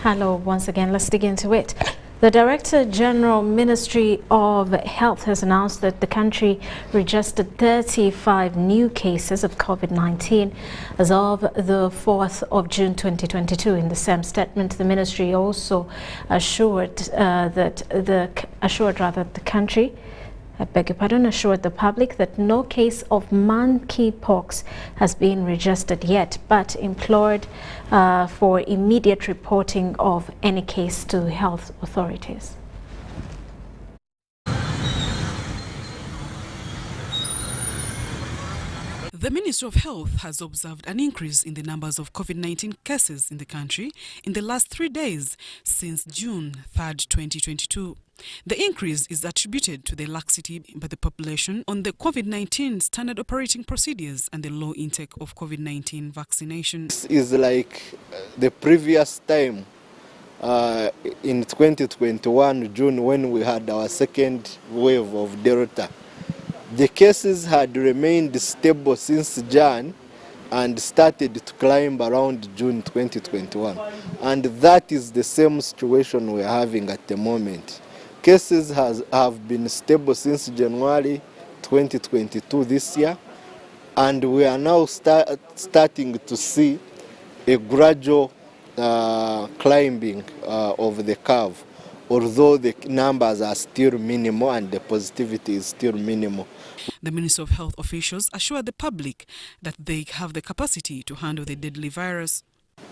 Hello, once again, let's dig into it. The Director General Ministry of Health has announced that the country registered 35 new cases of COVID-19 as of the 4th of June 2022. In the same statement, the ministry also assured assured the public that no case of monkeypox has been registered yet, but implored for immediate reporting of any case to health authorities. The Ministry of Health has observed an increase in the numbers of COVID-19 cases in the country in the last 3 days since June 3rd, 2022. The increase is attributed to the laxity by the population on the COVID-19 standard operating procedures and the low intake of COVID-19 vaccination. This is like the previous time in 2021 June, when we had our second wave of Delta. The cases had remained stable since Jan and started to climb around June 2021. And that is the same situation we're having at the moment. Cases have been stable since January 2022 this year, and we are now starting to see a gradual climbing of the curve, although the numbers are still minimal and the positivity is still minimal. The Ministry of Health officials assure the public that they have the capacity to handle the deadly virus.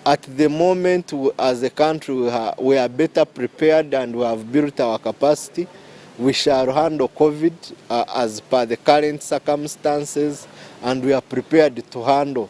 At the moment, as a country, we are better prepared and we have built our capacity. We shall handle COVID as per the current circumstances, and we are prepared to handle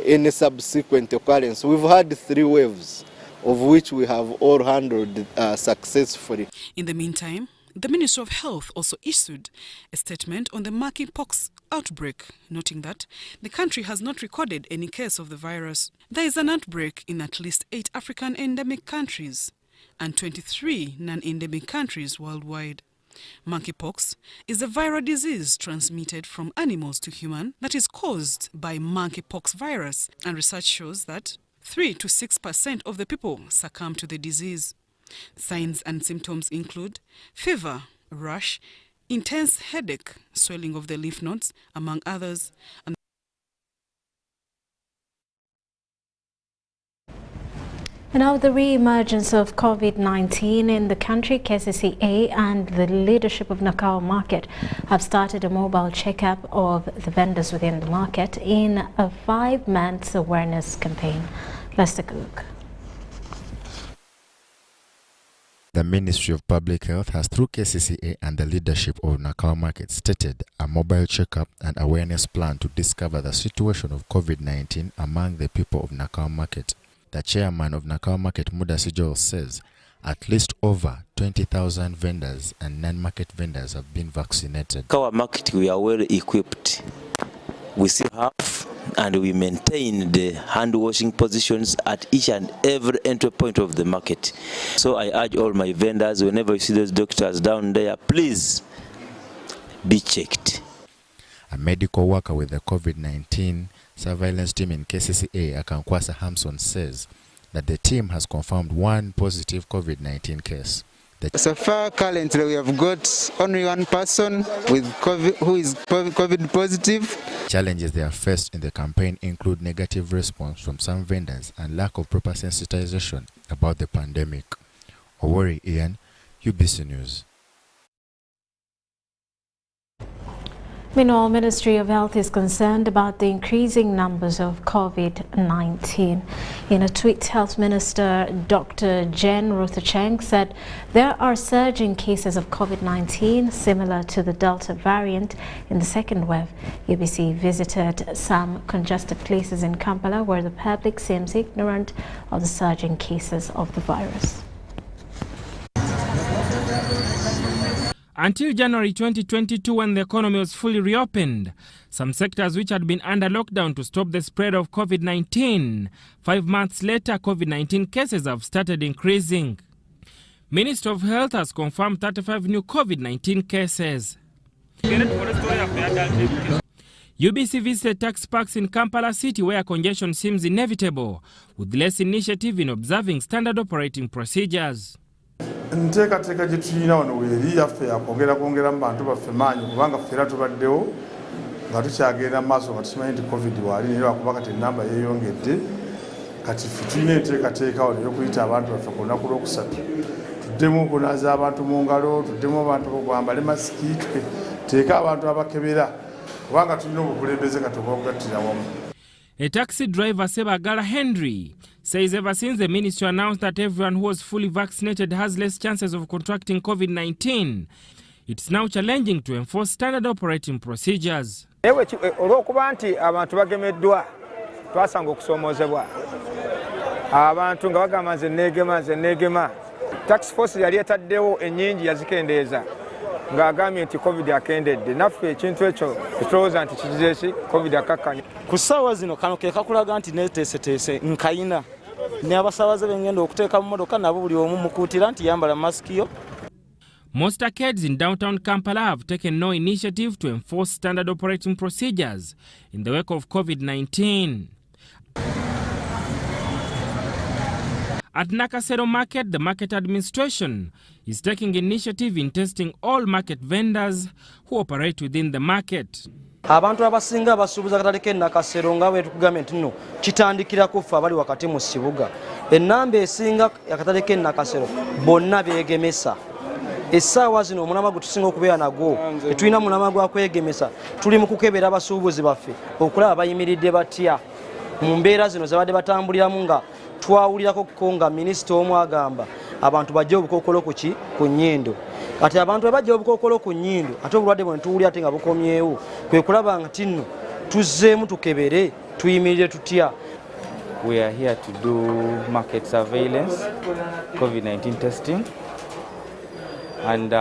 any subsequent occurrence. We've had 3 waves, of which we have all handled successfully. In the meantime, the Ministry of Health also issued a statement on the monkeypox outbreak, noting that the country has not recorded any case of the virus. There is an outbreak in at least 8 African endemic countries and 23 non-endemic countries worldwide. Monkeypox is a viral disease transmitted from animals to human that is caused by monkeypox virus, and research shows that 3 to 6% of the people succumb to the disease. Signs and symptoms include fever, rash, intense headache, swelling of the lymph nodes, among others. And now the re-emergence of COVID-19 in the country, KCCA and the leadership of Nakawa Market have started a mobile checkup of the vendors within the market in a 5-month awareness campaign. Let's take a look. The Ministry of Public Health has, through KCCA and the leadership of Nakawa Market, stated a mobile checkup and awareness plan to discover the situation of COVID-19 among the people of Nakawa Market. The chairman of Nakawa Market, Besigye, says at least over 20,000 vendors and non-market vendors have been vaccinated. Nakawa Market, we are well equipped. We still have and we maintain the hand washing positions at each and every entry point of the market. So I urge all my vendors, whenever you see those doctors down there, please be checked. A medical worker with the COVID-19 surveillance team in KCCA, Akankwasa Hamson, says that the team has confirmed 1 positive COVID-19 case. So far, currently, we have got only 1 person with COVID, who is COVID positive. Challenges they have faced in the campaign include negative response from some vendors and lack of proper sensitization about the pandemic. Owori Ian, UBC News. Meanwhile, Ministry of Health is concerned about the increasing numbers of COVID-19. In a tweet, Health Minister Dr. Jen Rotha said there are surging cases of COVID-19 similar to the Delta variant in the second wave. UBC visited some congested places in Kampala where the public seems ignorant of the surging cases of the virus. Until January 2022, when the economy was fully reopened, some sectors which had been under lockdown to stop the spread of COVID-19, 5 months later, COVID-19 cases have started increasing. Ministry of Health has confirmed 35 new COVID-19 cases. UBC visited tax parks in Kampala City where congestion seems inevitable, with less initiative in observing standard operating procedures. Nteekateeka gye tulina wano weeri yaffe yakwongera mu bantu baffe maanyi kubanga ffera tubaddewo nga tukyagenda mu maaso nga tukimanyi nti covid waali naye lwakuba kati ennamba yeeyongedde kati ffe tulina enteekateeka wano ey'okuyita abantu baffe ku lunaku lwokusatu tuddemu okunaaza abantu mu ngalo, tuddemu abantu bambale masiki, tuteeke abantu abakebera kubanga tulina obukulembeze kati obwokugattira wamu. A taxi driver, Sebagala Henry, says ever since the ministry announced that everyone who was fully vaccinated has less chances of contracting COVID-19, it's now challenging to enforce standard operating procedures. Olw'okuba nti abantu bagemeddwa twasanga okusoomoozebwa abantu nga bagamba nze neegema tax force yali etaddewo ennyingi yazikendeeza ng'agambye nti covid akendedde naffe ekintu ekyo tulowooza nti kigizeeki covid akakkanya. Ku ssaawa zino kano ke kakulaga nti neeteeseteese nkayina ne abasaabaze bengenda okuteeka mu mmotoka nabo buli omu mukuutira nti yambala masiki yo. Most arcades in downtown Kampala have taken no initiative to enforce standard operating procedures in the wake of COVID-19. At Nakasero Market, the market administration is taking initiative in testing all market vendors who operate within the market. Abantu abasinga basuubuza akatale k'e Nakasero nga bwe tukugambye nti nno kitandikira kufa abali wakati mu kibuga. Ennamba esinga akatale k'e Nakasero bonna beegemesa. Essaawa zino omulamwa gwe tusinga okubeera nagwo tetulina mulamwa gwa kwegemesa, tuli mu kukebera abasuubuzi baffe okulaba bayimiridde batya mu mbeera zino ze badde batambuliramu nga twawulirako ko nga minisita omu agamba abantu bajja obukookolo ku nnyindo. Kati abantu bwe bajja obukookolo ku nnyindo ate obulwadde bwe tuwulira ate nga bukomyewo kwe kulaba nti nno tuzzeemu tukebere tuyimirire tutya. We are here to do market surveillance, COVID-19 testing, and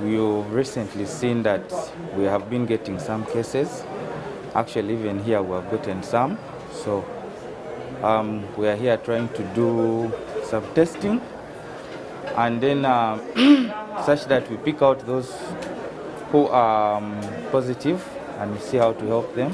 we've recently seen that we have been getting some cases. Actually, even here we have gotten some. So we are here trying to do some testing, and then such that we pick out those who are positive and we see how to help them.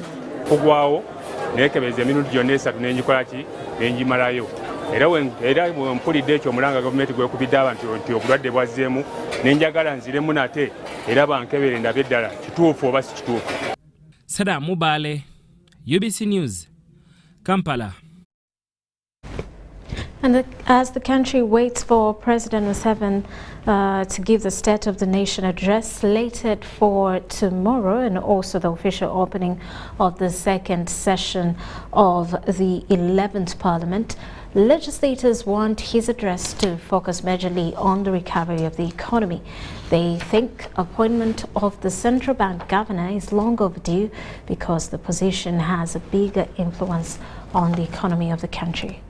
Nekebeza minuti gyonna esatu n'engikola ki n'engimalayo era mpulidde ekyo omulanga gavumenti gwekubidde abantu nti obulwadde bwazzeemu n'enjagala nziremu nate era bankebere ndabe eddala kituufu oba si kituufu. Sada Mubale, UBC News, Kampala. And as the country waits for President Museveni to give the State of the Nation address slated for tomorrow, and also the official opening of the second session of the 11th Parliament, legislators want his address to focus majorly on the recovery of the economy. They think appointment of the central bank governor is long overdue because the position has a bigger influence on the economy of the country.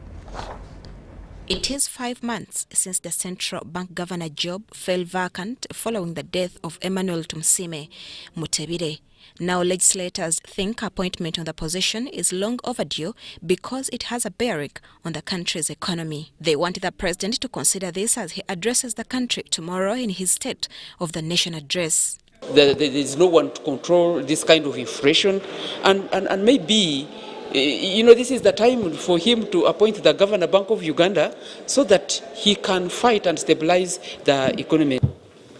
It is 5 months since the central bank governor job fell vacant following the death of Emmanuel Tumsime Mutebire. Now legislators think appointment on the position is long overdue because it has a bearing on the country's economy. They want the president to consider this as he addresses the country tomorrow in his State of the Nation address. There is no one to control this kind of inflation, and maybe this is the time for him to appoint the Governor Bank of Uganda so that he can fight and stabilize the economy.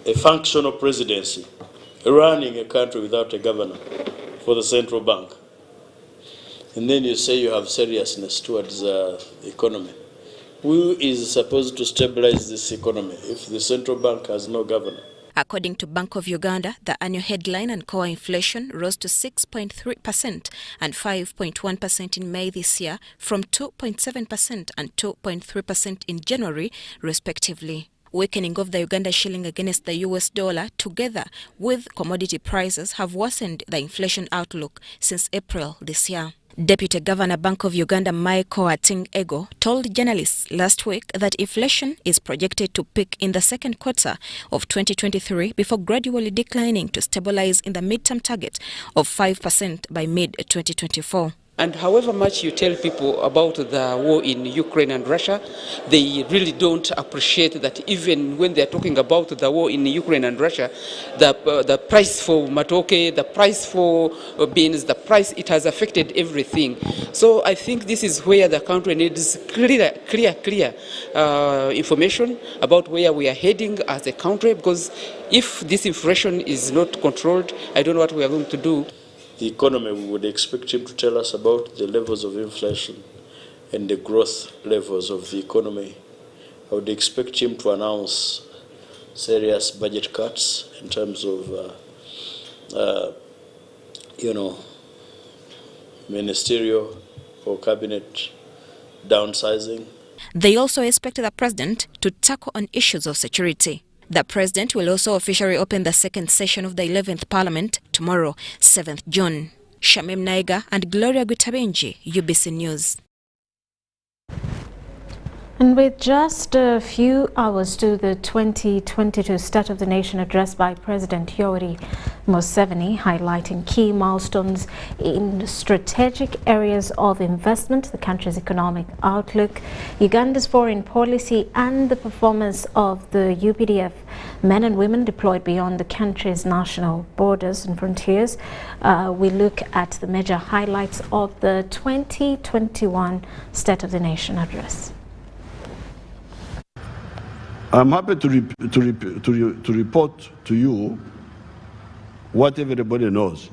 A functional presidency running a country without a governor for the central bank. And then you say you have seriousness towards the economy. Who is supposed to stabilize this economy if the central bank has no governor? According to Bank of Uganda, the annual headline and core inflation rose to 6.3% and 5.1% in May this year, from 2.7% and 2.3% in January, respectively. Weakening of the Uganda shilling against the US dollar, together with commodity prices, have worsened the inflation outlook since April this year. Deputy Governor Bank of Uganda Michael Ating Ego told journalists last week that inflation is projected to peak in the second quarter of 2023 before gradually declining to stabilize in the midterm target of 5% by mid-2024. And however much you tell people about the war in Ukraine and Russia, they really don't appreciate that even when they're talking about the war in Ukraine and Russia, the price for matoke, the price for beans, the price, it has affected everything. So I think this is where the country needs clear information about where we are heading as a country, because if this inflation is not controlled, I don't know what we are going to do. The economy, we would expect him to tell us about the levels of inflation and the growth levels of the economy. I would expect him to announce serious budget cuts in terms of, ministerial or cabinet downsizing. They also expect the president to tackle on issues of security. The president will also officially open the second session of the 11th Parliament tomorrow, 7th June. Shamim Naiga and Gloria Gutabenji, UBC News. And with just a few hours to the 2022 State of the Nation address by President Yoweri Museveni, highlighting key milestones in strategic areas of investment, the country's economic outlook, Uganda's foreign policy, and the performance of the UPDF men and women deployed beyond the country's national borders and frontiers, we look at the major highlights of the 2021 State of the Nation address. I'm happy to report to you what everybody knows.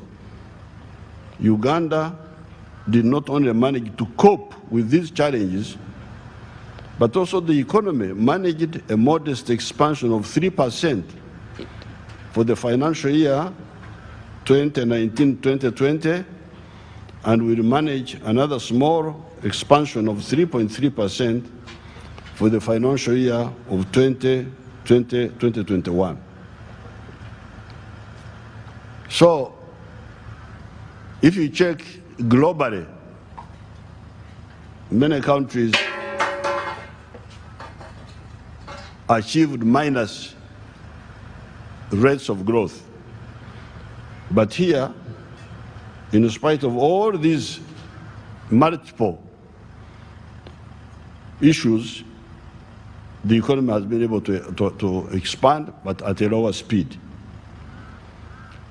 Uganda did not only manage to cope with these challenges, but also the economy managed a modest expansion of 3% for the financial year 2019-2020, and will manage another small expansion of 3.3% for the financial year of 2020-2021. So, if you check globally, many countries achieved minus rates of growth. But here, in spite of all these multiple issues, the economy has been able to expand, but at a lower speed.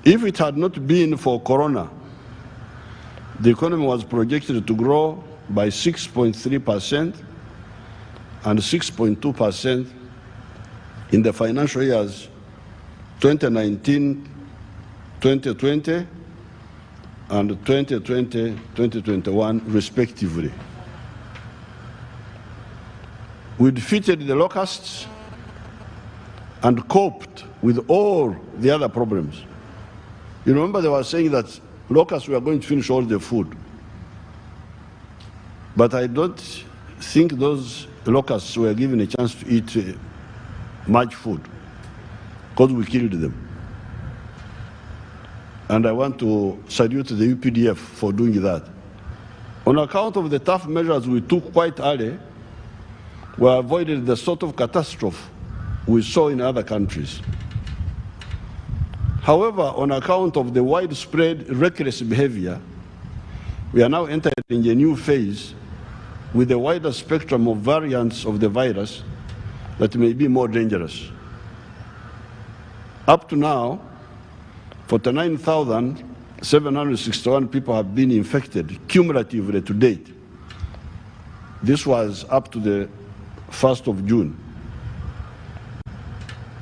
If it had not been for Corona, the economy was projected to grow by 6.3% and 6.2% in the financial years 2019-2020 and 2020-2021 respectively. We defeated the locusts and coped with all the other problems. You remember they were saying that locusts were going to finish all the food. But I don't think those locusts were given a chance to eat much food, because we killed them. And I want to salute the UPDF for doing that. On account of the tough measures we took quite early, we avoided the sort of catastrophe we saw in other countries. However, on account of the widespread reckless behavior, we are now entering a new phase with a wider spectrum of variants of the virus that may be more dangerous. Up to now, 49,761 people have been infected cumulatively to date. This was up to the 1st of June.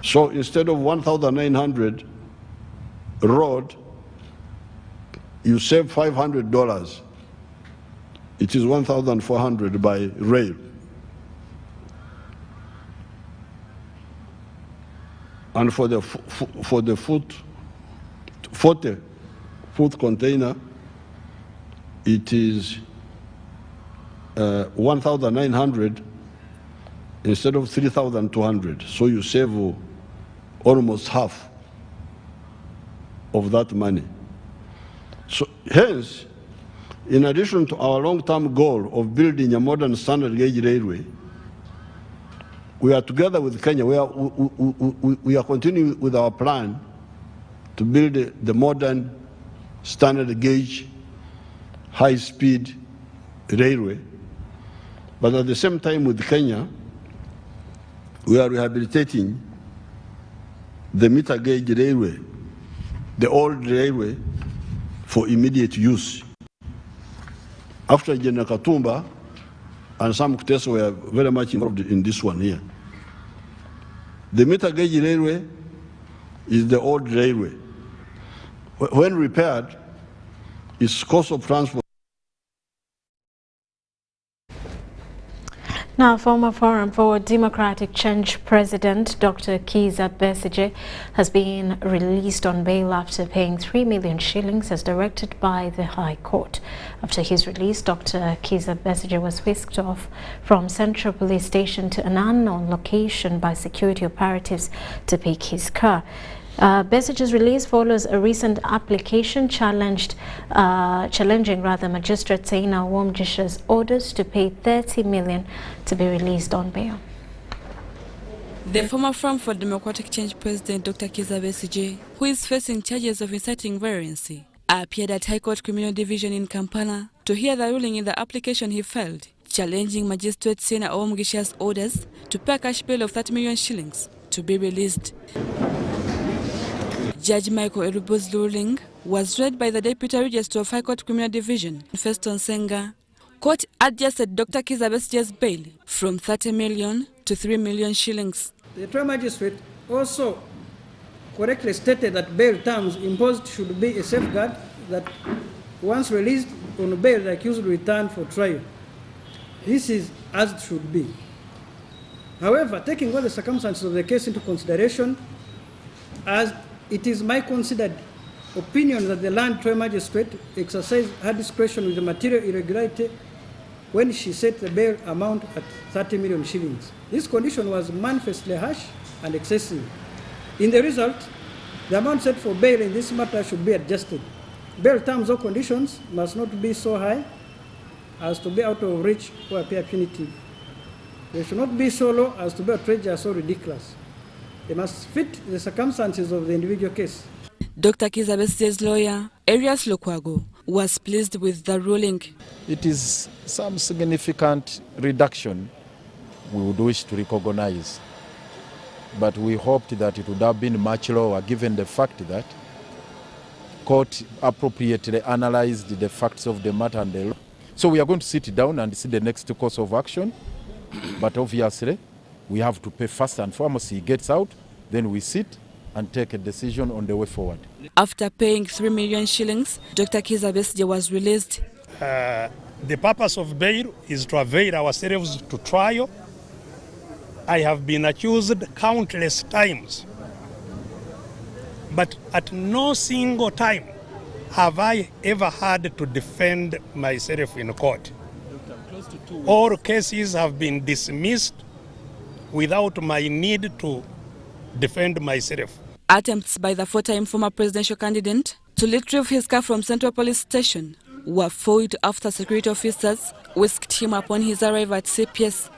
So instead of 1,900 road, you save $500. It is 1,400 by rail. And for the food container, it is 1,900 instead of 3,200. So you save almost half of that money. So hence, in addition to our long-term goal of building a modern standard gauge railway, we are together with Kenya. We are continuing with our plan to build the modern standard gauge high-speed railway. But at the same time with Kenya, we are rehabilitating the meter gauge railway, the old railway, for immediate use. After General Katumba and some Kutesa were very much involved in this one here. The meter gauge railway is the old railway. When repaired, its cost of transport. Now, former Forum for Democratic Change President Dr. Kizza Besigye has been released on bail after paying 3 million shillings as directed by the High Court. After his release, Dr. Kizza Besigye was whisked off from Central Police Station to an unknown location by security operatives to pick his car. Besigye's release follows a recent application challenging Magistrate Saina Womjisha's orders to pay 30 million to be released on bail. The former Forum for Democratic Change President Dr. Kizza Besigye, who is facing charges of inciting violence, appeared at High Court Criminal Division in Kampala to hear the ruling in the application he filed, challenging Magistrate Saina Womjisha's orders to pay a cash bail of 30 million shillings to be released. Judge Michael Erubo's ruling was read by the Deputy Registrar of High Court Criminal Division, Feston Senga. Court adjusted Dr. Kizza Besigye's bail from 30 million to 3 million shillings. The trial magistrate also correctly stated that bail terms imposed should be a safeguard that once released on bail, the accused will return for trial. This is as it should be. However, taking all the circumstances of the case into consideration, as it is my considered opinion that the Land Trial Magistrate exercised her discretion with the material irregularity when she set the bail amount at 30 million shillings. This condition was manifestly harsh and excessive. In the result, the amount set for bail in this matter should be adjusted. Bail terms or conditions must not be so high as to be out of reach or appear punitive. They should not be so low as to be outrageous or ridiculous. They must fit the circumstances of the individual case. Dr. Kizza Besigye's lawyer, Arias Lukwago, was pleased with the ruling. It is some significant reduction we would wish to recognize, but we hoped that it would have been much lower given the fact that court appropriately analyzed the facts of the matter and the law. So we are going to sit down and see the next course of action, but obviously we have to pay first and foremost. He gets out, then we sit and take a decision on the way forward. After paying 3 million shillings, Dr. Kizza Besigye was released. The purpose of bail is to avail ourselves to trial. I have been accused countless times, but at no single time have I ever had to defend myself in court. All cases have been dismissed without my need to defend myself. Attempts by the four-time former presidential candidate to retrieve his car from Central Police Station were foiled after security officers whisked him upon his arrival at CPS.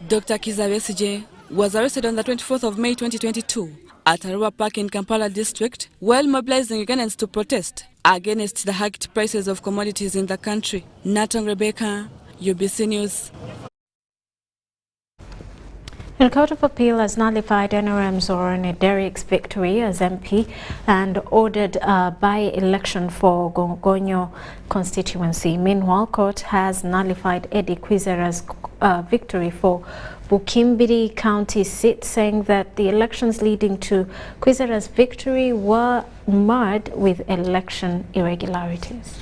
Dr. Kizza Besigye was arrested on the 24th of May 2022 at Arua Park in Kampala district while mobilizing Ugandans to protest against the hiked prices of commodities in the country. Nathan Rebecca, UBC News. The Court of Appeal has nullified NRMs Rhodah Derrick's victory as MP and ordered a by-election for Gongonyo constituency. Meanwhile, court has nullified Eddie Kwizera's victory for Bukimbiri County seat, saying that the elections leading to Kwizera's victory were marred with election irregularities.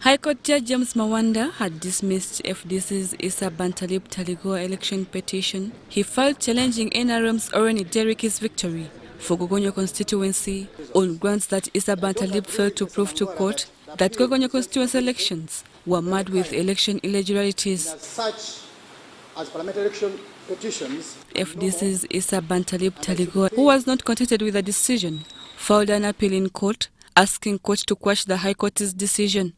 High Court Judge James Mawanda had dismissed FDC's Issa Bantalib Taligoa election petition he filed challenging NRM's Rhodah Derrick's victory for Gongonyo constituency on grounds that Issa Bantalib failed to prove to court that Gongonyo constituency elections were marred with election irregularities. Such as parliamentary election petitions. FDC's Issa Bantalib Taligoa, who was not contented with the decision, filed an appeal in court asking court to quash the High Court's decision.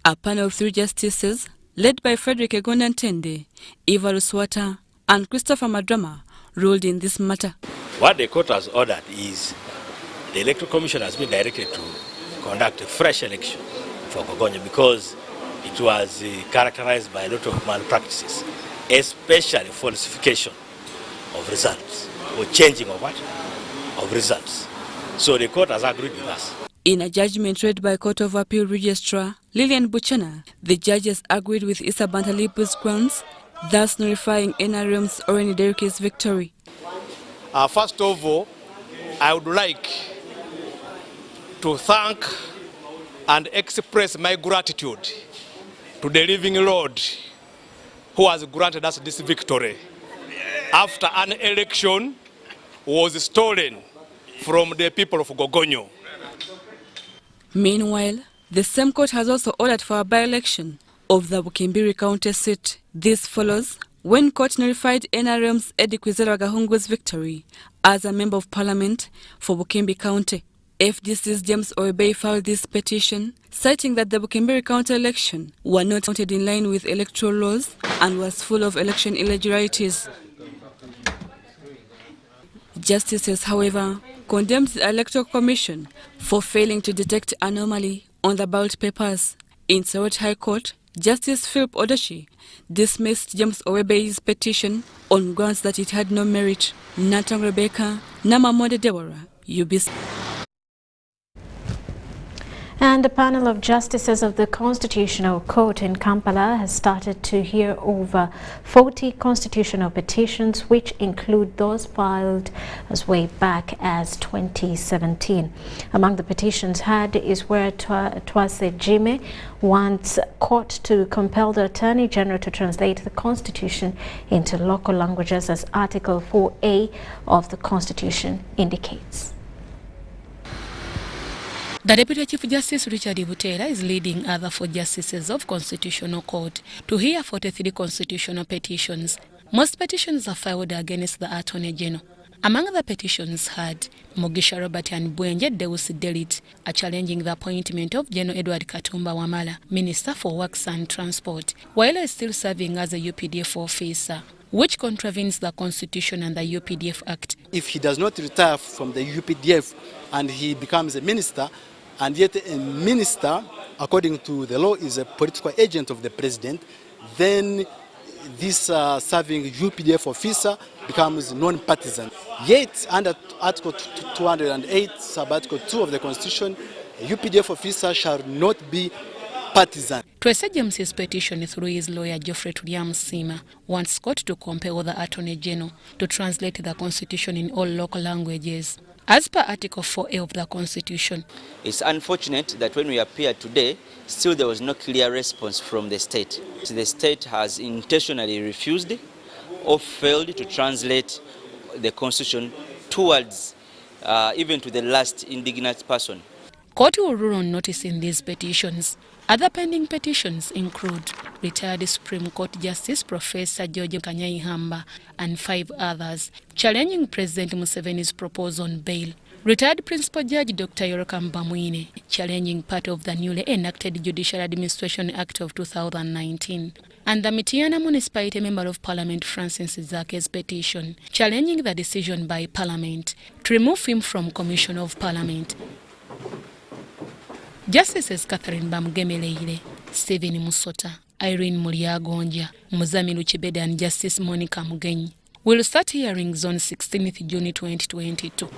A panel of 3 justices, led by Frederick Egonda Ntende, Eva Ruswata, and Christopher Madrama, ruled in this matter. What the court has ordered is the Electoral Commission has been directed to conduct a fresh election for Gogonyo because it was characterized by a lot of malpractices, especially falsification of results or changing of what? Of results. So the court has agreed with us. In a judgment read by Court of Appeal Registrar Lillian Buchana, the judges agreed with Issa Bantalipu's grounds, thus nullifying NRM's Oreni Dereke's victory. First of all, I would like to thank and express my gratitude to the living Lord who has granted us this victory after an election was stolen from the people of Gogonyo. Meanwhile, the same court has also ordered for a by-election of the Bukimbiri County seat. This follows when court nullified NRM's Eddie Kwizera Gahungu's victory as a member of parliament for Bukimbi County. FDC's James Oebey filed this petition, citing that the Bukimbiri County election were not counted in line with electoral laws and was full of election irregularities. Justices, however, condemned the Electoral Commission for failing to detect anomaly on the ballot papers. In Soweto High Court, Justice Philip Odoshi dismissed James Oebey's petition on grounds that it had no merit. Natang Rebecca, Namamonde Deborah, UBC. And a panel of justices of the Constitutional Court in Kampala has started to hear over 40 constitutional petitions, which include those filed as way back as 2017. Among the petitions heard is where Twase Jime wants court to compel the Attorney General to translate the Constitution into local languages, as Article 4A of the Constitution indicates. The Deputy Chief Justice Richard Butera is leading other 4 justices of Constitutional Court to hear 43 constitutional petitions. Most petitions are filed against the Attorney General. Among the petitions heard, Mugisha Robert and Bwenje Deus Delit are challenging the appointment of General Edward Katumba Wamala, Minister for Works and Transport, while he is still serving as a UPDF officer, which contravenes the Constitution and the UPDF Act. If he does not retire from the UPDF and he becomes a minister, and yet a minister, according to the law, is a political agent of the president, then this serving UPDF officer becomes non-partisan. Yet, under Article 208, sub-Article 2 of the Constitution, a UPDF officer shall not be partisan. Twese James's petition through his lawyer Geoffrey Tuliam Sima wants court to compel the Attorney General to translate the Constitution in all local languages. As per Article 4A of the Constitution, it's unfortunate that when we appear today, still there was no clear response from the state. The state has intentionally refused or failed to translate the Constitution towards, even to the last indigenous person. Court will rule on notice in these petitions. Other pending petitions include retired Supreme Court Justice Professor George Kanyaihamba and 5 others challenging President Museveni's proposal on bail. Retired Principal Judge Dr. Yoroka Mbamwine challenging part of the newly enacted Judicial Administration Act of 2019. And the Mitiana Municipality Member of Parliament Francis Zake's petition challenging the decision by Parliament to remove him from Commission of Parliament. Justices Catherine Bamgemeleire, Stephen Musota, Irene Mulyagonja, Muzamiru Chibeda and Justice Monica Mugenyi will start hearings on 16th June 2022.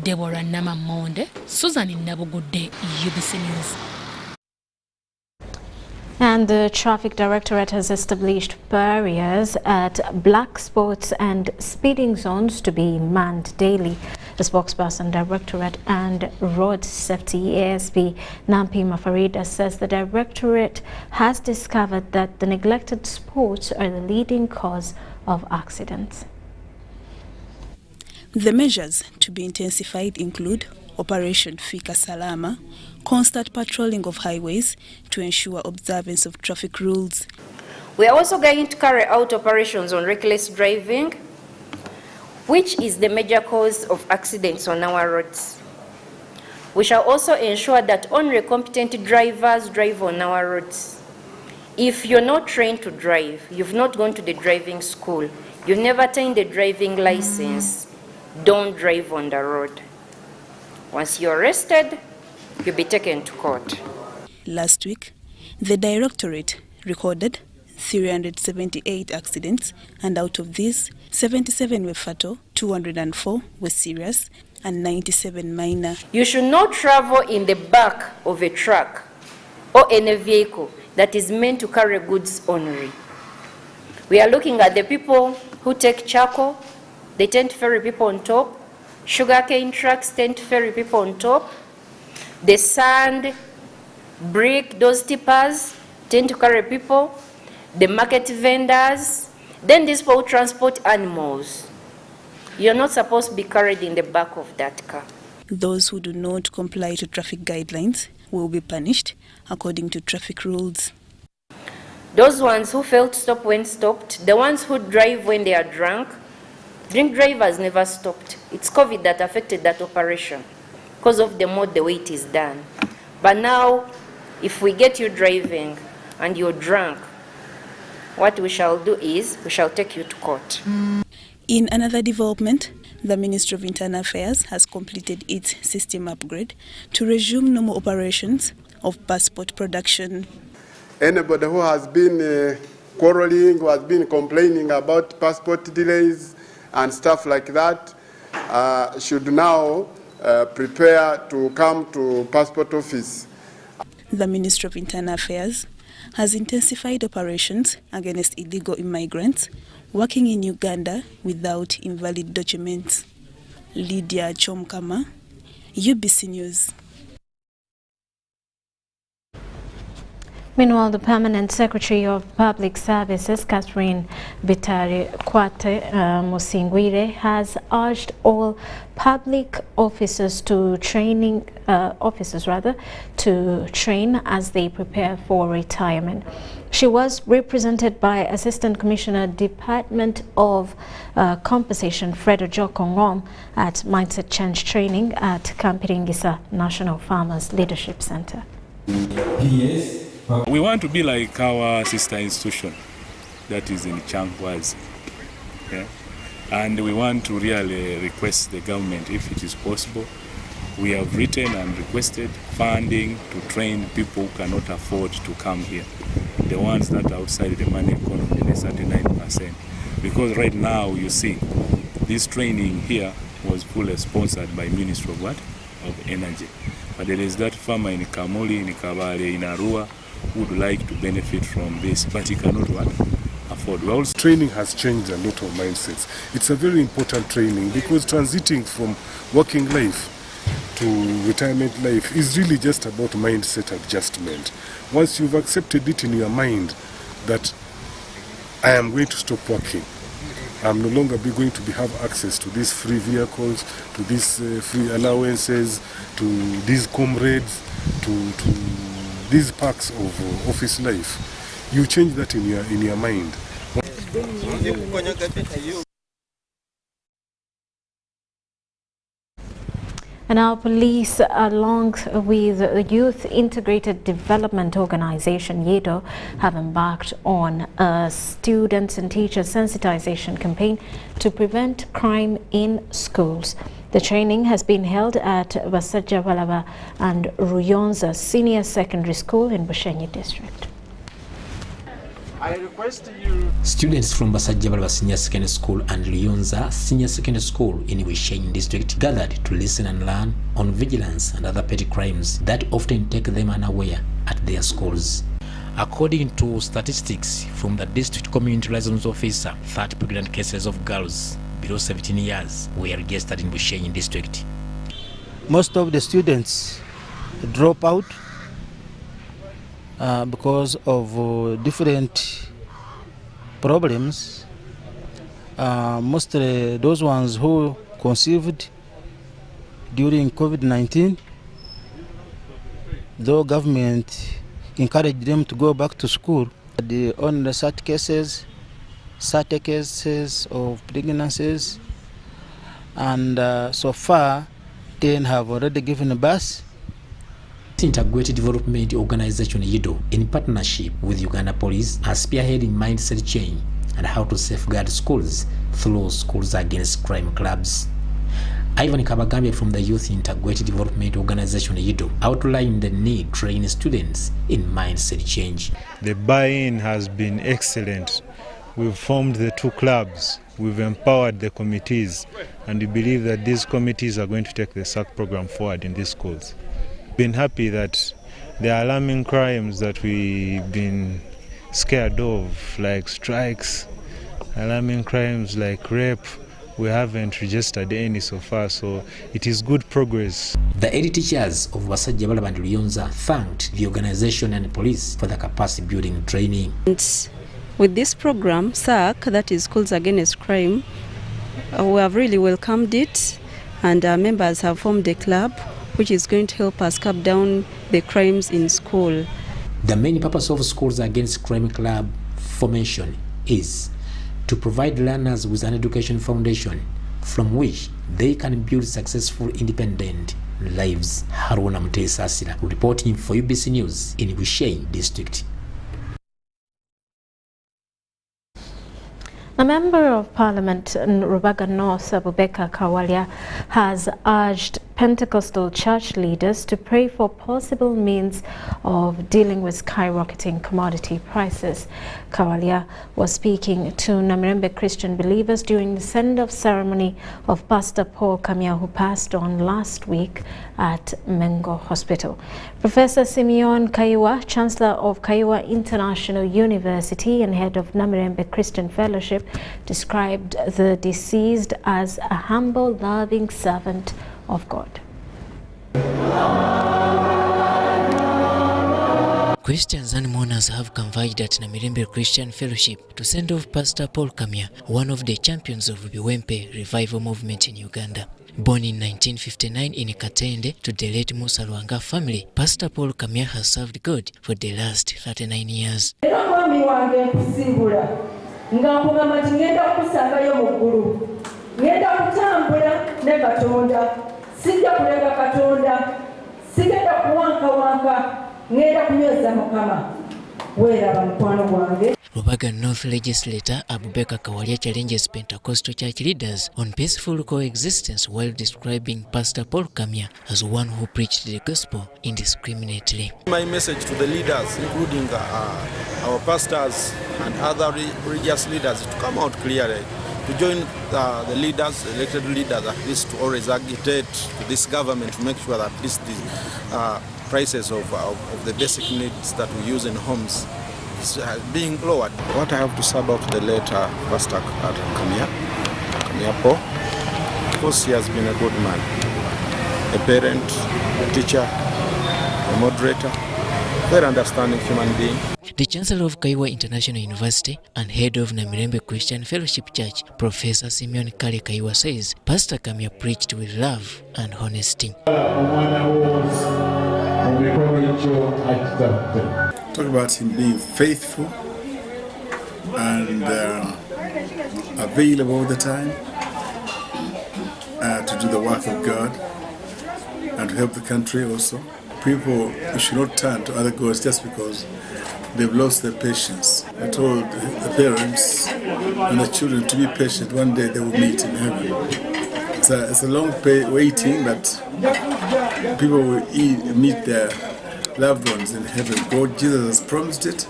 Deborah Namamonde, Susan Nabugude, UBC News. And the Traffic Directorate has established barriers at black spots and speeding zones to be manned daily. The spokesperson Directorate and Road Safety ASP Nampi Mafarida says the Directorate has discovered that the neglected spots are the leading cause of accidents. The measures to be intensified include Operation Fika Salama, constant patrolling of highways to ensure observance of traffic rules. We are also going to carry out operations on reckless driving, which is the major cause of accidents on our roads. We shall also ensure that only competent drivers drive on our roads. If you're not trained to drive, you've not gone to the driving school, you've never attained a driving license, don't drive on the road. Once you're arrested, you'll be taken to court. Last week, the directorate recorded 378 accidents, and out of these, 77 were fatal, 204 were serious, and 97 minor. You should not travel in the back of a truck or any vehicle that is meant to carry goods only. We are looking at the people who take charcoal, they tend to ferry people on top. Sugarcane trucks tend to ferry people on top. The sand, brick, those tippers tend to carry people. The market vendors, then these people who transport animals. You're not supposed to be carried in the back of that car. Those who do not comply to traffic guidelines will be punished according to traffic rules. Those ones who fail to stop when stopped, the ones who drive when they are drunk, drink drivers never stopped. It's COVID that affected that operation because of the mode the way it is done. But now, if we get you driving and you're drunk, what we shall do is we shall take you to court. In another development, the Ministry of Internal Affairs has completed its system upgrade to resume normal operations of passport production. Anybody who has been quarreling, who has been complaining about passport delays and stuff like that, should now prepare to come to passport office. The Ministry of Internal Affairs has intensified operations against illegal immigrants working in Uganda without invalid documents. Lydia Chomkama, UBC News. Meanwhile, the Permanent Secretary of Public Services, Catherine Bitari Kwate Musingwire, has urged all public officers to train as they prepare for retirement. She was represented by Assistant Commissioner, Department of Compensation, Fred Ojokongom, at Mindset Change Training at Kizza National Farmers Leadership Center. We want to be like our sister institution that is in Changwazi. Yeah? And we want to really request the government, if it is possible. We have written and requested funding to train people who cannot afford to come here. The ones that are outside the money economy, the 39%. Because right now, you see, this training here was fully sponsored by Ministry of what? Of Energy. But there is that farmer in Kamuli, in Kabale, in Arua, who would like to benefit from this, but he cannot what? Afford. Well, training has changed a lot of mindsets. It's a very important training because transiting from working life to retirement life is really just about mindset adjustment. Once you've accepted it in your mind that I am going to stop working, I'm no longer going to have access to these free vehicles, to these free allowances, to these comrades, to these parts of office life. You change that in your mind. And our police, along with the Youth Integrated Development Organization, YEDO, have embarked on a students and teachers sensitization campaign to crime in schools. The training has been held at Besigye and Ruyonza Senior Secondary School in Besigye District. I request you. Students from Besigye Senior Secondary School and Ruyonza Senior Secondary School in Besigye District gathered to listen and learn on vigilance and other petty crimes that often take them unaware at their schools. According to statistics from the District Community Liaison Officer, 30 pregnant cases of girls below 17 years were registered in Besigye District. Most of the students drop out because of different problems. Mostly those ones who conceived during COVID-19, though government encouraged them to go back to school, only such cases of pregnancies, and so far 10 have already given birth. Integrated Development Organization YEDO, in partnership with Uganda Police, are spearheading mindset change and how to safeguard schools through schools against crime clubs. Ivan Kabagambe from the Youth Integrated Development Organization UDO outlined the need to train students in mindset change. The buy-in has been excellent. We've formed the 2 clubs, we've empowered the committees, and we believe that these committees are going to take the SAC program forward in these schools. Been happy that the alarming crimes that we've been scared of, like strikes, alarming crimes like rape, we haven't registered any so far, so it is good progress. The 80 teachers of Besigye and Luyonza thanked the organization and police for the capacity building training. And with this program, SAC, that is Schools Against Crime, we have really welcomed it, and our members have formed a club which is going to help us cut down the crimes in school. The main purpose of Schools Against Crime Club formation is to provide learners with an education foundation from which they can build successful independent lives. Haruna Mutesasira reporting for UBC News in Bushey District. A member of Parliament in Rhodah Ngonzi, Abubakar Kawalia, has urged Pentecostal church leaders to pray for possible means of dealing with skyrocketing commodity prices. Kawalia was speaking to Namirembe Christian believers during the send-off ceremony of Pastor Paul Kamya, who passed on last week at Mengo Hospital. Professor Simeon Kaiwa, Chancellor of Kaiwa International University and head of Namirembe Christian Fellowship, described the deceased as a humble, loving servant of God. Christians and mourners have converged at Namirembe Christian Fellowship to send off Pastor Paul Kamya, one of the champions of Biwempe revival movement in Uganda. Born in 1959 in Katende to the late Musa Lwanga family, Pastor Paul Kamya has served God for the last 39 years. Rhodah North legislator Abubakar Kawalia challenges Pentecostal church leaders on peaceful coexistence while describing Pastor Paul Kamya as one who preached the gospel indiscriminately. My message to the leaders, including our pastors and other religious leaders, to come out clearly, to join the leaders, elected leaders, at least to always agitate to this government to make sure that at least the prices of the basic needs that we use in homes is being lowered. What I have to say about the late Pastor Kamya Paul, because he has been a good man, a parent, a teacher, a moderator, very understanding human being. The Chancellor of Kaiwa International University and head of Namirembe Christian Fellowship Church, Professor Simeon Kale Kaiwa, says Pastor Kamya preached with love and honesty. Talk about him being faithful and available all the time to do the work of God and to help the country also. People should not turn to other gods just because they've lost their patience. I told the parents and the children to be patient. One day they will meet in heaven. It's a long waiting, but people will meet their loved ones in heaven. God, Jesus has promised it,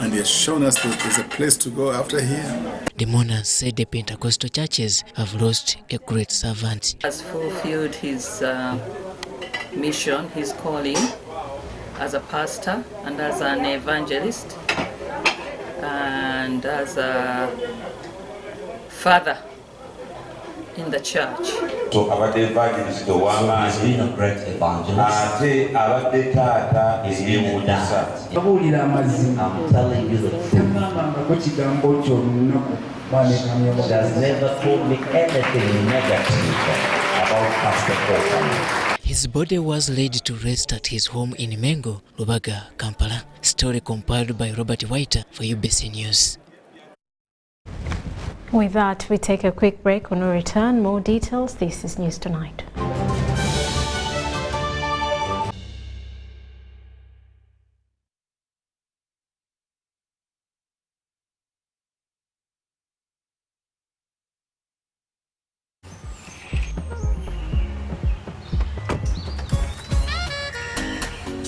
and He has shown us that there's a place to go after here. The mourners said the Pentecostal churches have lost a great servant. He has fulfilled his mission, his calling as a pastor and as an evangelist and as a father in the church. So he's been a great evangelist. He's been a dad. I'm telling you the truth. He has never told me anything negative about Pastor Paul. His body was laid to rest at his home in Mengo, Rhodah, Kampala. Story compiled by Robert White for UBC News. With that, we take a quick break. When we return, more details. This is News Tonight.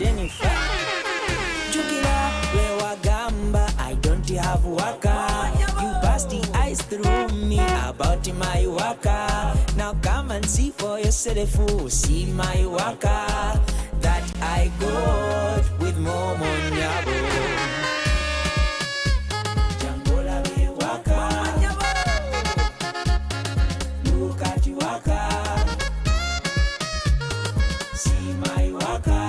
Jennifer. Jukila, where wagamba, I don't have waka. You passed the eyes through me about my waka. Now come and see for yourself, see my waka that I got with Momo Nyabo. Jambola we waka. Look at you waka. See my waka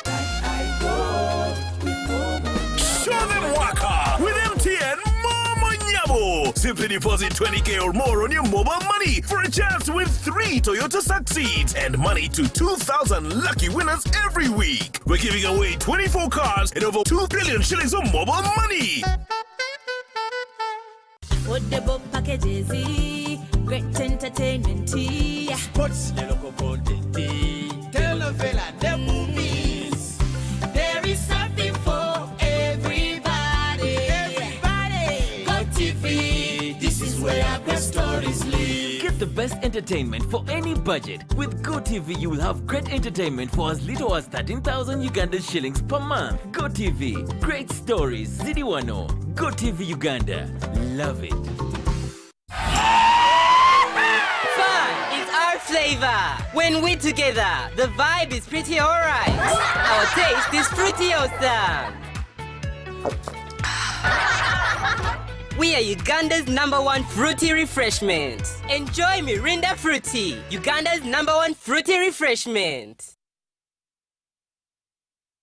that I got with Momo Nyabo. Show them waka with MTN Momo Nyabo. Simply deposit 20K or more on your mobile money for a chance to win 3 Toyota Succeeds and money to 2,000 lucky winners every week. We're giving away 24 cars and over 2 billion shillings of mobile money. Football packages, great entertainment, sports, local content, telenovela, the movies. There is something for everybody. Everybody, Go TV. This is where great stories live. Get the best entertainment for any budget. With GoTV, you will have great entertainment for as little as 13,000 Uganda shillings per month. GoTV, great stories, Zidiwano. GoTV Uganda, love it. Fun is our flavor. When we're together, the vibe is pretty alright. Our taste is pretty awesome. We are Uganda's #1 fruity refreshment. Enjoy Mirinda Fruity, Uganda's #1 fruity refreshment.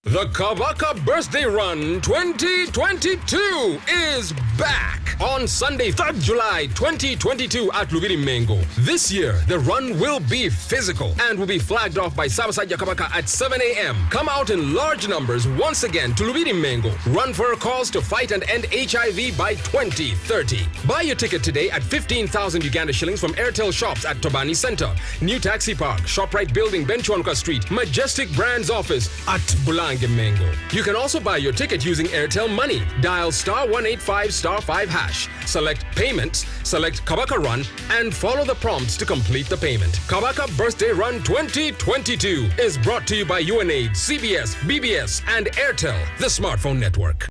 The Kabaka Birthday Run 2022 is back on Sunday, 3rd July 2022 at Lubiri Mengo. This year, the run will be physical and will be flagged off by Sabasajja Kabaka at 7 a.m. Come out in large numbers once again to Lubiri Mengo. Run for a cause to fight and end HIV by 2030. Buy your ticket today at 15,000 Uganda shillings from Airtel shops at Tobani Center, New Taxi Park, ShopRite Building, Benchwanka Street, Majestic Brands Office at Bulange Mengo. You can also buy your ticket using Airtel Money. Dial *185*5#. Select Payments, select Kabaka Run, and follow the prompts to complete the payment. Kabaka Birthday Run 2022 is brought to you by UNAIDS, CBS, BBS, and Airtel, the smartphone network.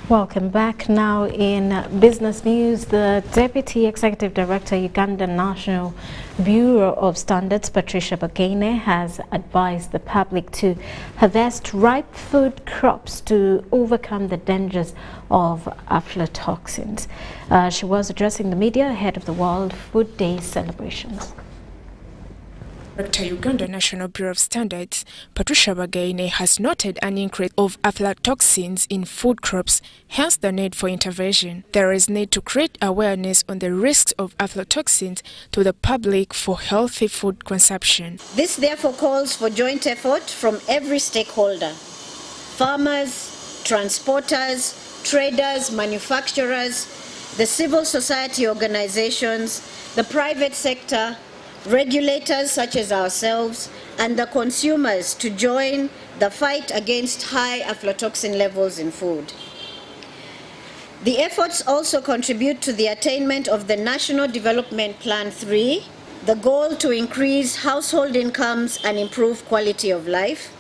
Welcome back. Now in business news, the Deputy Executive Director, Uganda National Bureau of Standards, Patricia Besigye, has advised the public to harvest ripe food crops to overcome the dangers of aflatoxins. She was addressing the media ahead of the World Food Day celebrations. Director, Uganda National Bureau of Standards, Patricia Besigye, has noted an increase of aflatoxins in food crops, hence the need for intervention. There is need to create awareness on the risks of aflatoxins to the public for healthy food consumption. This therefore calls for joint effort from every stakeholder: farmers, transporters, traders, manufacturers, the civil society organizations, the private sector, regulators such as ourselves, and the consumers to join the fight against high aflatoxin levels in food. The efforts also contribute to the attainment of the National Development Plan 3, the goal to increase household incomes and improve quality of life.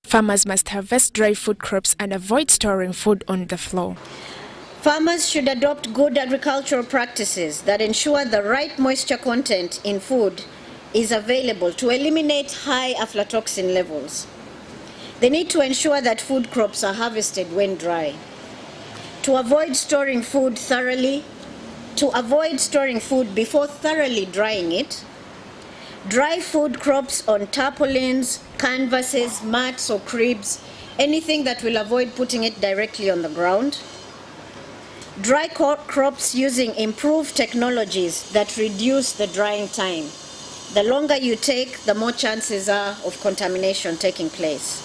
Farmers must harvest dry food crops and avoid storing food on the floor. Farmers should adopt good agricultural practices that ensure the right moisture content in food is available to eliminate high aflatoxin levels. They need to ensure that food crops are harvested when dry. To avoid storing food before thoroughly drying it, dry food crops on tarpaulins, canvases, mats or cribs, anything that will avoid putting it directly on the ground. Dry crops using improved technologies that reduce the drying time. The longer you take, the more chances are of contamination taking place.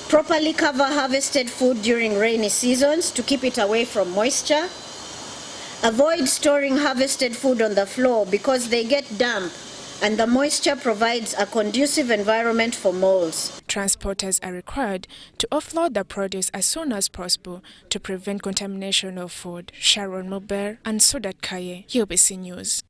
Properly cover harvested food during rainy seasons to keep it away from moisture. Avoid storing harvested food on the floor because they get damp and the moisture provides a conducive environment for molds. Transporters are required to offload the produce as soon as possible to prevent contamination of food. Sharon Mubert and Sudat Kaye, UBC News.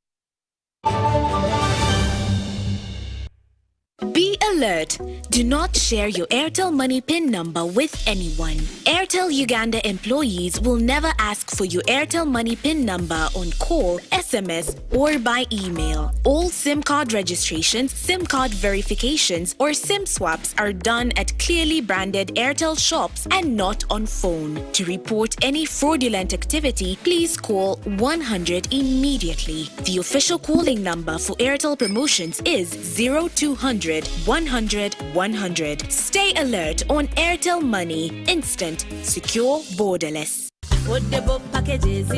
Be alert! Do not share your Airtel Money PIN number with anyone. Airtel Uganda employees will never ask for your Airtel Money PIN number on call, SMS, or by email. All SIM card registrations, SIM card verifications, or SIM swaps are done at clearly branded Airtel shops and not on phone. To report any fraudulent activity, please call 100 immediately. The official calling number for Airtel promotions is 0200 100 100. Stay alert on Airtel Money. Instant, secure, borderless. Affordable packages,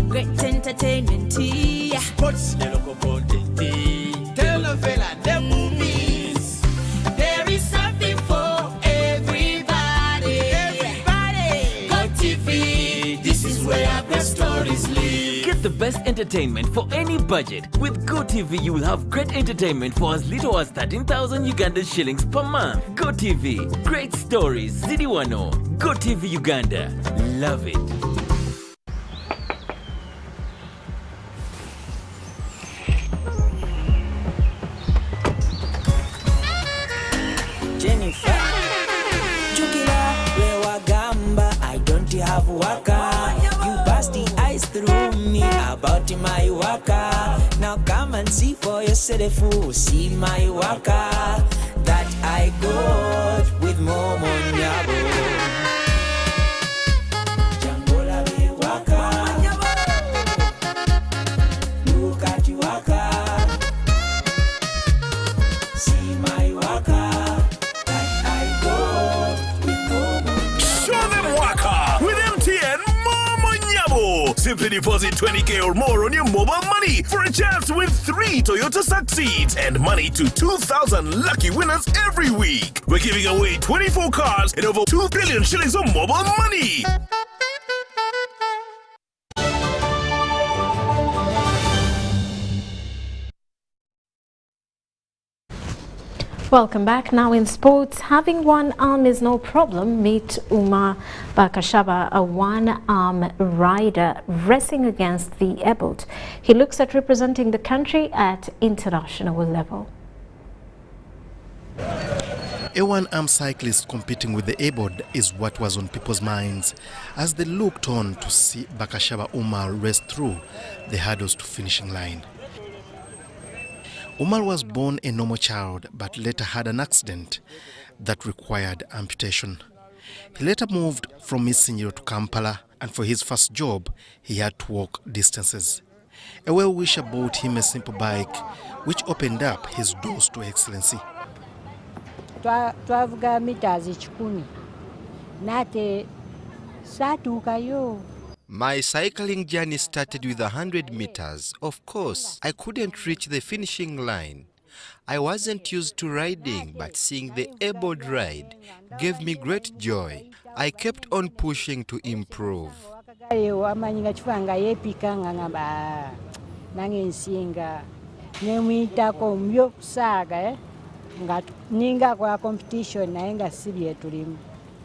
great entertainment, sports, the local content, telenovela, the movies. There is something for everybody. Everybody, Go TV. This is where great stories live. Get the best entertainment for any budget. With GoTV, you will have great entertainment for as little as 13,000 Ugandan shillings per month. GoTV, great stories, Zidiwano. GoTV Uganda, love it. Jennifer, Jukila, where wagamba, I don't have waka. You pass the ice through me about my waka. Now come and see for yourself, see my waka that I got with Momo Nyabo. Simply deposit 20K or more on your mobile money for a chance to win 3 Toyota Succeeds and money to 2,000 lucky winners every week. We're giving away 24 cars and over 2 billion shillings of mobile money. Welcome back. Now in sports, having one arm is no problem. Meet Umar Bakashaba, a one-arm rider racing against the abled. He looks at representing the country at international level. A one-arm cyclist competing with the abled is what was on people's minds as they looked on to see Bakashaba Umar race through the hurdles to finishing line. Umar was born a normal child but later had an accident that required amputation. He later moved from Besigye to Kampala, and for his first job he had to walk distances. A well-wisher bought him a simple bike which opened up his doors to excellency. Twavuga meters 10 nate satukayo. My cycling journey started with 100 meters. Of course, I couldn't reach the finishing line. I wasn't used to riding, but seeing the abled ride gave me great joy. I kept on pushing to improve. Ninga kwa competition naenga sibye tulimu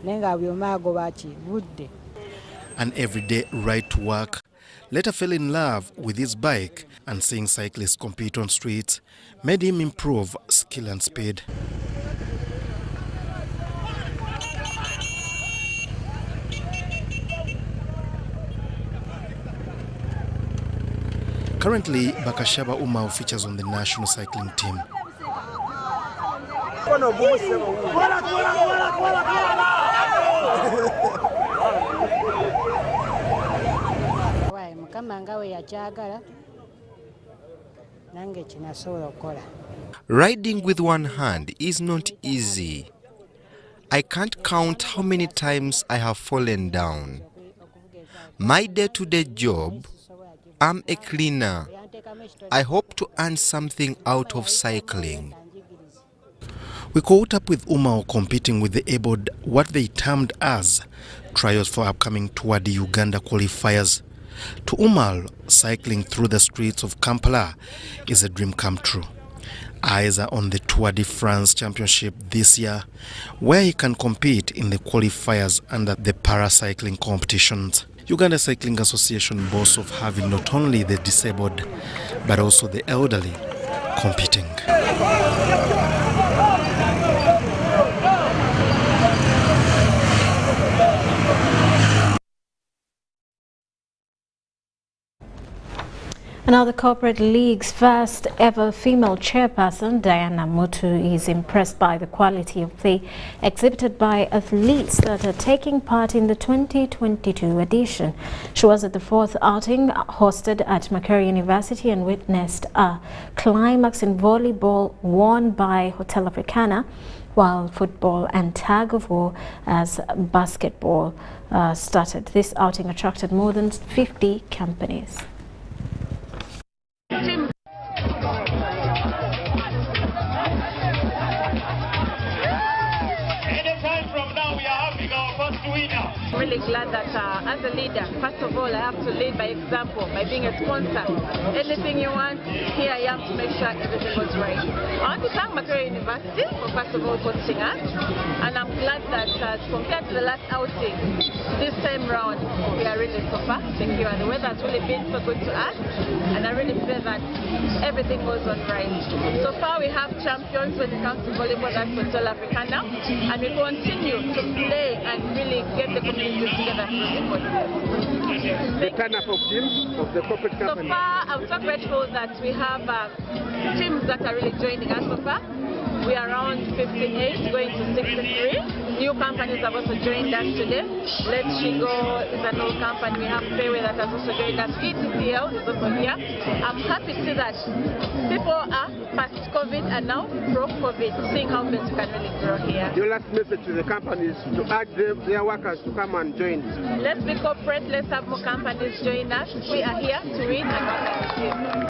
nenga byomago bachi budde. An everyday ride to work, later fell in love with his bike, and seeing cyclists compete on streets made him improve skill and speed. Currently, Bakashaba Umar features on the national cycling team. Riding with one hand is not easy. I can't count how many times I have fallen down. My day-to-day job, I'm a cleaner. I hope to earn something out of cycling. We caught up with Umar competing with the abled, what they termed as trials for upcoming Tour de Uganda qualifiers. To Umar, cycling through the streets of Kampala is a dream come true. Eyes are on the Tour de France Championship this year, where he can compete in the qualifiers under the paracycling competitions. Uganda Cycling Association boasts of having not only the disabled, but also the elderly competing. Now, the Corporate League's first ever female chairperson, Diana Mutu, is impressed by the quality of play exhibited by athletes that are taking part in the 2022 edition. She was at the fourth outing hosted at Macquarie University and witnessed a climax in volleyball won by Hotel Africana, while football and tag of war as basketball started. This outing attracted more than 50 companies. Really glad that as a leader, first of all, I have to lead by example, by being a sponsor. Anything you want, here I am to make sure everything goes right. I want to thank Macquarie University for first of all coaching us, and I'm glad that compared to the last outing, this time round, we are really super secure. The weather has really been so good to us, and I really feel that everything goes on right. So far we have champions when it comes to volleyball, that's Hotel Africana, and we continue to play and really get the community together. The turn-up of teams of the corporate company. So far, I'm so grateful that we have teams that are really joining us so far. We are around 58, going to 63. New companies have also joined us today. Let's Go is an old company. We have Payway that has also joined us. ETCL is also here. I'm happy to see that people are past COVID and now pro-COVID, seeing how best we can really grow here. Your last message to the companies to urge their workers to come and join. Let's be corporate. Let's have more companies join us. We are here to win and work as a team.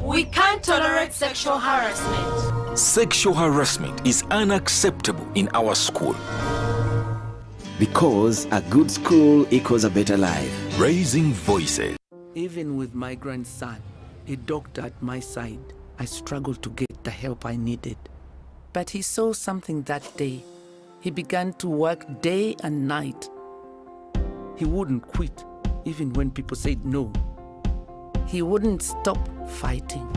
We can't tolerate sexual harassment. Sexual harassment is unacceptable in our school. Because a good school equals a better life. Raising voices. Even with my grandson, a doctor at my side, I struggled to get the help I needed. But he saw something that day. He began to work day and night. He wouldn't quit, even when people said no. He wouldn't stop fighting.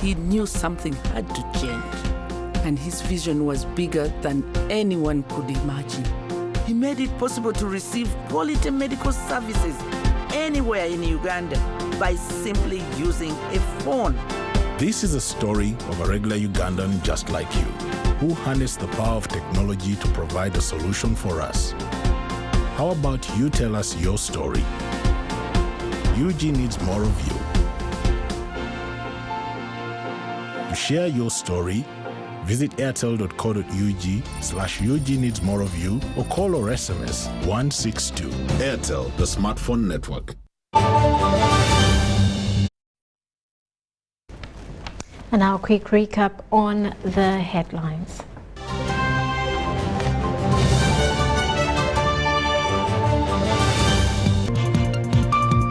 He knew something had to change, and his vision was bigger than anyone could imagine. He made it possible to receive quality medical services anywhere in Uganda by simply using a phone. This is a story of a regular Ugandan just like you, who harnessed the power of technology to provide a solution for us. How about you tell us your story? UG needs more of you. To share your story, visit airtel.co.ug/UG needs more of you or call or SMS 162. Airtel, the smartphone network. And now a quick recap on the headlines.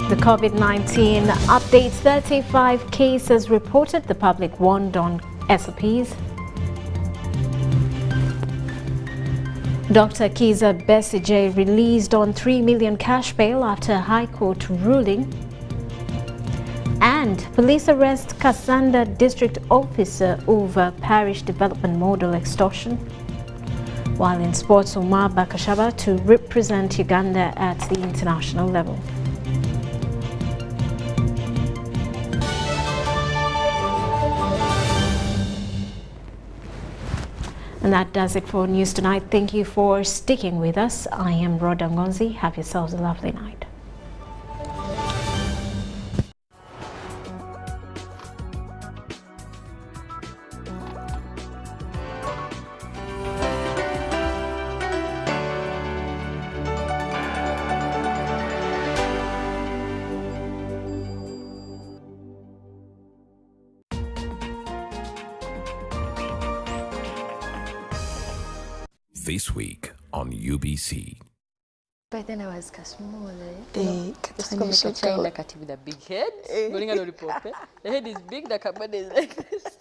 The COVID-19 updates, 35 cases reported. The public warned on SOPs. Dr. Kizza Besigye released on 3 million cash bail after High Court ruling. And police arrest Kasanda district officer over parish development model extortion. While in sports, Omar Bakashaba to represent Uganda at the international level. And that does it for News Tonight. Thank you for sticking with us. I am Rhodah Ngonzi. Have yourselves a lovely night. This week on UBC. By then I was small. Just with a big head. The head is big, the kabade is like this.